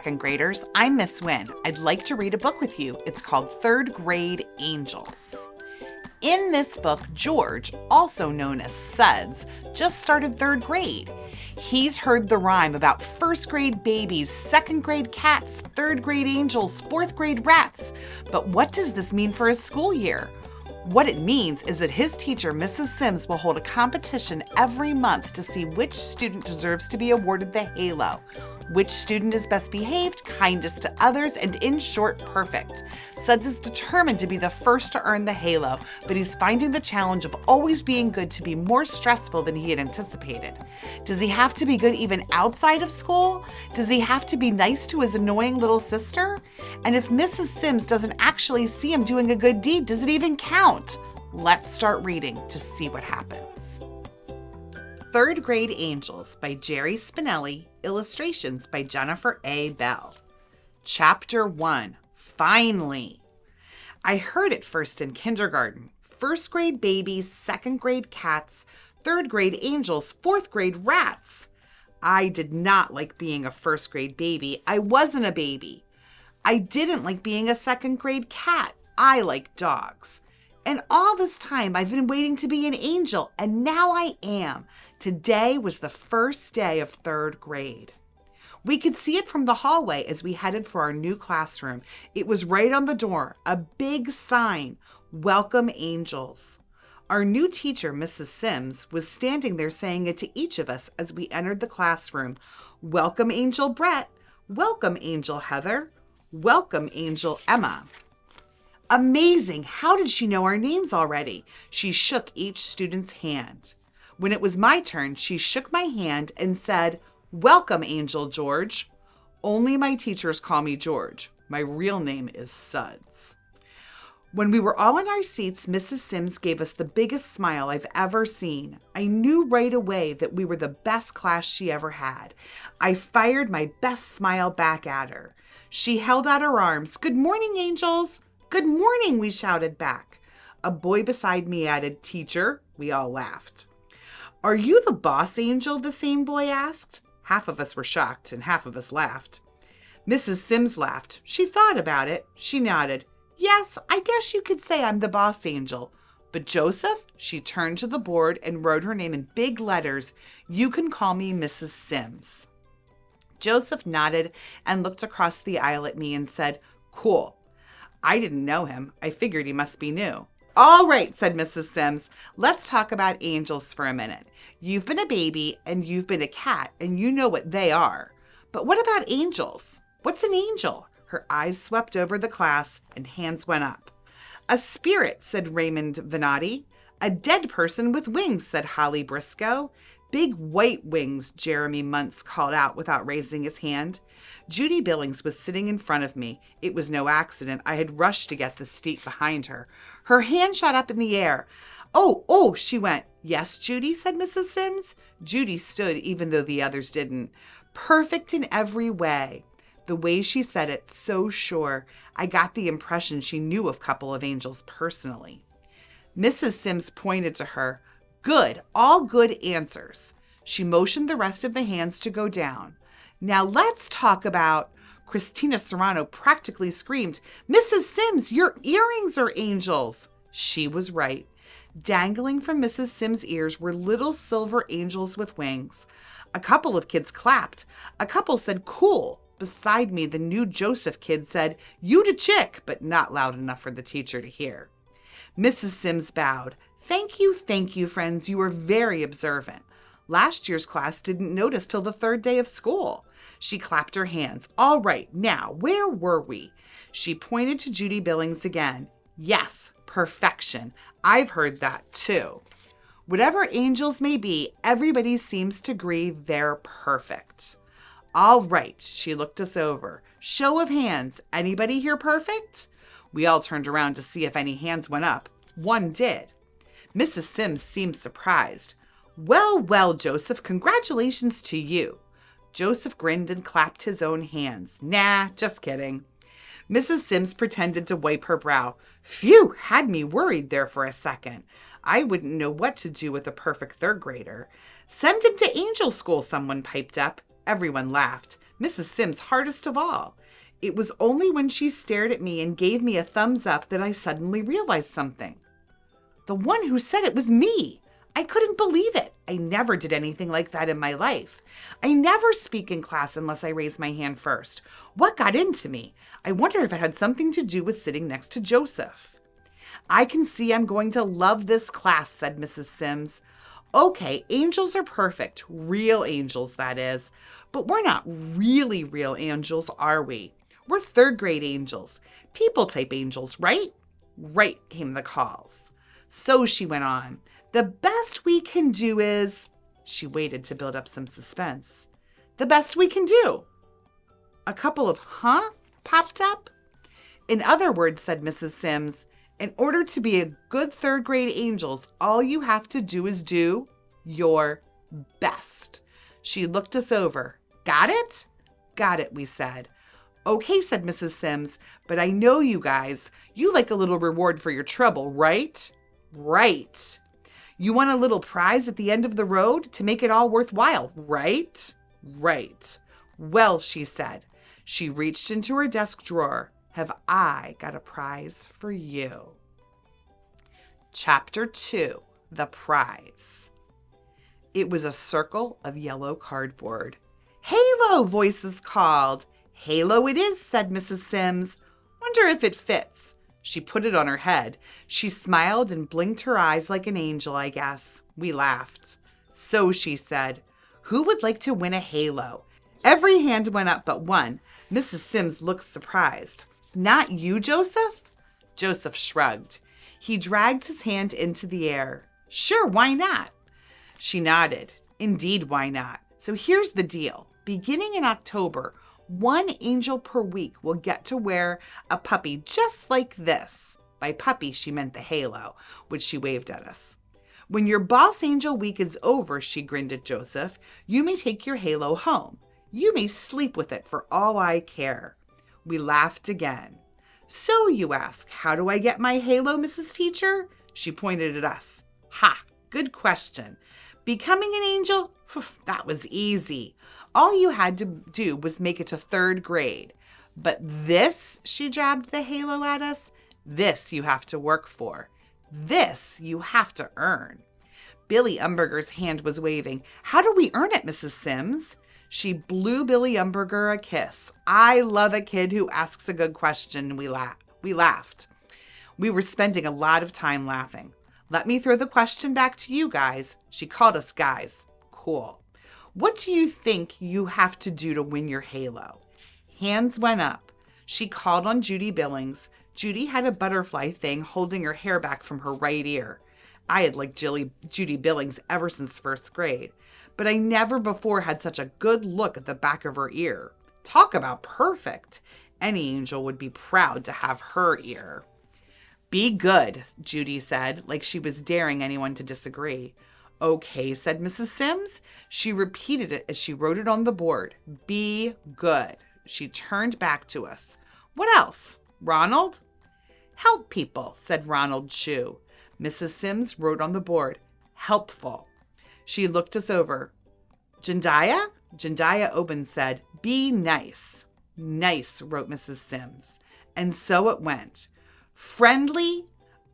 second graders. I'm Miss Wynn. I'd like to read a book with you. It's called Third Grade Angels. In this book, George, also known as Suds, just started third grade. He's heard the rhyme about first grade babies, second grade cats, third grade angels, fourth grade rats. But what does this mean for his school year? What it means is that his teacher, Mrs. Sims, will hold a competition every month to see which student deserves to be awarded the halo. Which student is best behaved, kindest to others, and in short, perfect. Suds is determined to be the first to earn the halo, but he's finding the challenge of always being good to be more stressful than he had anticipated. Does he have to be good even outside of school? Does he have to be nice to his annoying little sister? And if Mrs. Sims doesn't actually see him doing a good deed, does it even count? Let's start reading to see what happens. Third Grade Angels by Jerry Spinelli, illustrations by Jennifer A. Bell. Chapter 1, Finally. I heard it first in kindergarten. First grade babies, second grade cats, third grade angels, fourth grade rats. I did not like being a first grade baby. I wasn't a baby. I didn't like being a second grade cat. I like dogs. And all this time I've been waiting to be an angel, and now I am. Today was the first day of third grade. We could see it from the hallway as we headed for our new classroom. It was right on the door, a big sign, Welcome Angels. Our new teacher, Mrs. Sims, was standing there saying it to each of us as we entered the classroom. Welcome Angel Brett. Welcome Angel Heather. Welcome Angel Emma. Amazing! How did she know our names already? She shook each student's hand. When it was my turn, she shook my hand and said, Welcome, Angel George. Only my teachers call me George. My real name is Suds. When we were all in our seats, Mrs. Sims gave us the biggest smile I've ever seen. I knew right away that we were the best class she ever had. I fired my best smile back at her. She held out her arms. Good morning, angels. Good morning, we shouted back. A boy beside me added, Teacher. We all laughed. Are you the boss angel? The same boy asked. Half of us were shocked and half of us laughed. Mrs. Sims laughed. She thought about it. She nodded. Yes, I guess you could say I'm the boss angel. But Joseph, she turned to the board and wrote her name in big letters. You can call me Mrs. Sims. Joseph nodded and looked across the aisle at me and said, Cool. I didn't know him. I figured he must be new. All right, said Mrs. Sims. Let's talk about angels for a minute. You've been a baby and you've been a cat and you know what they are. But what about angels? What's an angel? Her eyes swept over the class and hands went up. A spirit, said Raymond Venati. A dead person with wings, said Holly Briscoe. Big white wings, Jeremy Muntz called out without raising his hand. Judy Billings was sitting in front of me. It was no accident. I had rushed to get the seat behind her. Her hand shot up in the air. Oh, she went. Yes, Judy, said Mrs. Sims. Judy stood even though the others didn't. Perfect in every way. The way she said it, so sure. I got the impression she knew a couple of angels personally. Mrs. Sims pointed to her. Good, all good answers. She motioned the rest of the hands to go down. Now let's talk about... Christina Serrano practically screamed, Mrs. Sims, your earrings are angels. She was right. Dangling from Mrs. Sims' ears were little silver angels with wings. A couple of kids clapped. A couple said, cool. Beside me, the new Joseph kid said, you da chick, but not loud enough for the teacher to hear. Mrs. Sims bowed. Thank you, friends. You were very observant. Last year's class didn't notice till the third day of school. She clapped her hands. All right, now, where were we? She pointed to Judy Billings again. Yes, perfection. I've heard that too. Whatever angels may be, everybody seems to agree they're perfect. All right, she looked us over. Show of hands. Anybody here perfect? We all turned around to see if any hands went up. One did. Mrs. Sims seemed surprised. Well, Joseph, congratulations to you. Joseph grinned and clapped his own hands. Nah, just kidding. Mrs. Sims pretended to wipe her brow. Phew, had me worried there for a second. I wouldn't know what to do with a perfect third grader. Send him to angel school, someone piped up. Everyone laughed, Mrs. Sims hardest of all. It was only when she stared at me and gave me a thumbs up that I suddenly realized something. The one who said it was me. I couldn't believe it. I never did anything like that in my life. I never speak in class unless I raise my hand first. What got into me? I wonder if it had something to do with sitting next to Joseph. I can see I'm going to love this class, said Mrs. Sims. Okay, angels are perfect. Real angels, that is. But we're not really real angels, are we? We're third grade angels. People type angels, right? Right, came the calls. So she went on. The best we can do is... She waited to build up some suspense. The best we can do. A couple of popped up. In other words, said Mrs. Sims, in order to be a good third grade angels, all you have to do is do your best. She looked us over. Got it? Got it, we said. Okay, said Mrs. Sims, but I know you guys. You like a little reward for your trouble, right? Right. You want a little prize at the end of the road to make it all worthwhile, right? Right. Well, she said. She reached into her desk drawer. Have I got a prize for you? Chapter 2, The Prize. It was a circle of yellow cardboard. Halo, voices called. Halo it is, said Mrs. Sims. Wonder if it fits. She put it on her head. She smiled and blinked her eyes like an angel, I guess. We laughed. So she said, who would like to win a halo? Every hand went up but one. Mrs. Sims looked surprised. Not you, Joseph? Joseph shrugged. He dragged his hand into the air. Sure, why not? She nodded. Indeed, why not? So here's the deal. Beginning in October, one angel per week will get to wear a puppy just like this. By puppy, she meant the halo, which she waved at us. When your boss angel week is over, she grinned at Joseph, you may take your halo home. You may sleep with it for all I care. We laughed again. So, you ask, how do I get my halo, Mrs. Teacher? She pointed at us. Ha, good question. Becoming an angel? That was easy. All you had to do was make it to third grade. But this, she jabbed the halo at us, this you have to work for. This you have to earn. Billy Umberger's hand was waving. How do we earn it, Mrs. Sims? She blew Billy Umberger a kiss. I love a kid who asks a good question. We laughed. We were spending a lot of time laughing. Let me throw the question back to you guys. She called us guys. Cool. What do you think you have to do to win your halo? Hands went up. She called on Judy Billings. Judy had a butterfly thing holding her hair back from her right ear. I had liked Judy Billings ever since first grade, but I never before had such a good look at the back of her ear. Talk about perfect. Any angel would be proud to have her ear. Be good, Judy said, like she was daring anyone to disagree. Okay, said Mrs. Sims. She repeated it as she wrote it on the board. Be good. She turned back to us. What else? Ronald? Help people, said Ronald Shue. Mrs. Sims wrote on the board, helpful. She looked us over. Jendaya? Jendaya Oben said, be nice. Nice, wrote Mrs. Sims. And so it went. Friendly,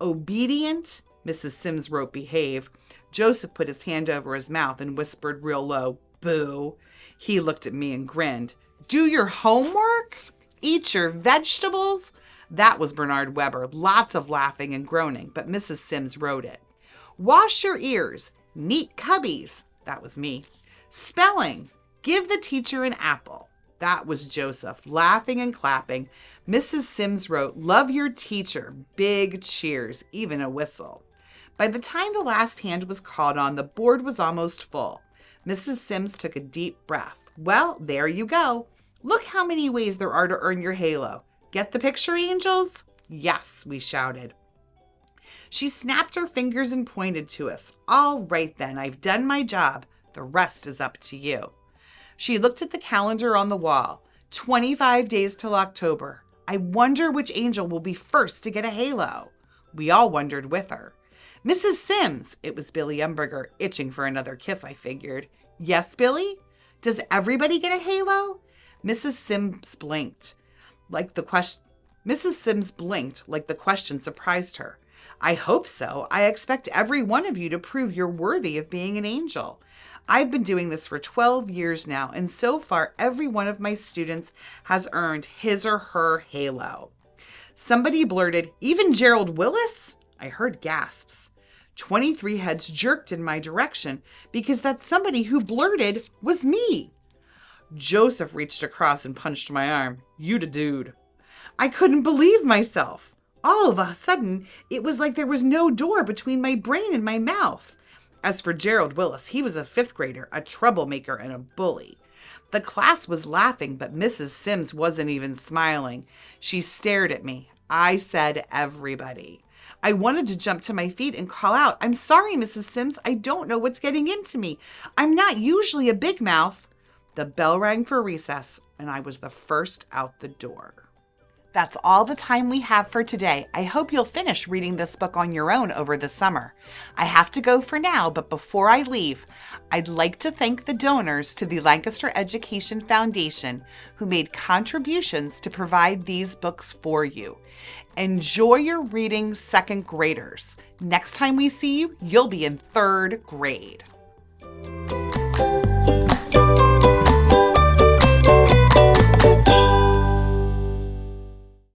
obedient, Mrs. Sims wrote behave. Joseph put his hand over his mouth and whispered real low, boo. He looked at me and grinned. Do your homework? Eat your vegetables? That was Bernard Weber. Lots of laughing and groaning, but Mrs. Sims wrote it. Wash your ears. Neat cubbies. That was me. Spelling. Give the teacher an apple. That was Joseph, laughing and clapping. Mrs. Sims wrote, love your teacher. Big cheers, even a whistle. By the time the last hand was called on, the board was almost full. Mrs. Sims took a deep breath. Well, there you go. Look how many ways there are to earn your halo. Get the picture, angels? Yes, we shouted. She snapped her fingers and pointed to us. All right then, I've done my job. The rest is up to you. She looked at the calendar on the wall. 25 days till October. I wonder which angel will be first to get a halo. We all wondered with her. Mrs. Sims, it was Billy Umberger, itching for another kiss, I figured. Yes, Billy? Does everybody get a halo? Mrs. Sims blinked like the question surprised her. I hope so. I expect every one of you to prove you're worthy of being an angel. I've been doing this for 12 years now, and so far every one of my students has earned his or her halo. Somebody blurted, "Even Gerald Willis?" I heard gasps. 23 heads jerked in my direction because that somebody who blurted was me. Joseph reached across and punched my arm. "You the dude." I couldn't believe myself. All of a sudden, it was like there was no door between my brain and my mouth. As for Gerald Willis, he was a 5th grader, a troublemaker, and a bully. The class was laughing, but Mrs. Sims wasn't even smiling. She stared at me. I said everybody. I wanted to jump to my feet and call out, "I'm sorry, Mrs. Sims. I don't know what's getting into me. I'm not usually a big mouth." The bell rang for recess, and I was the first out the door. That's all the time we have for today. I hope you'll finish reading this book on your own over the summer. I have to go for now, but before I leave, I'd like to thank the donors to the Lancaster Education Foundation who made contributions to provide these books for you. Enjoy your reading, 2nd graders. Next time we see you, you'll be in 3rd grade.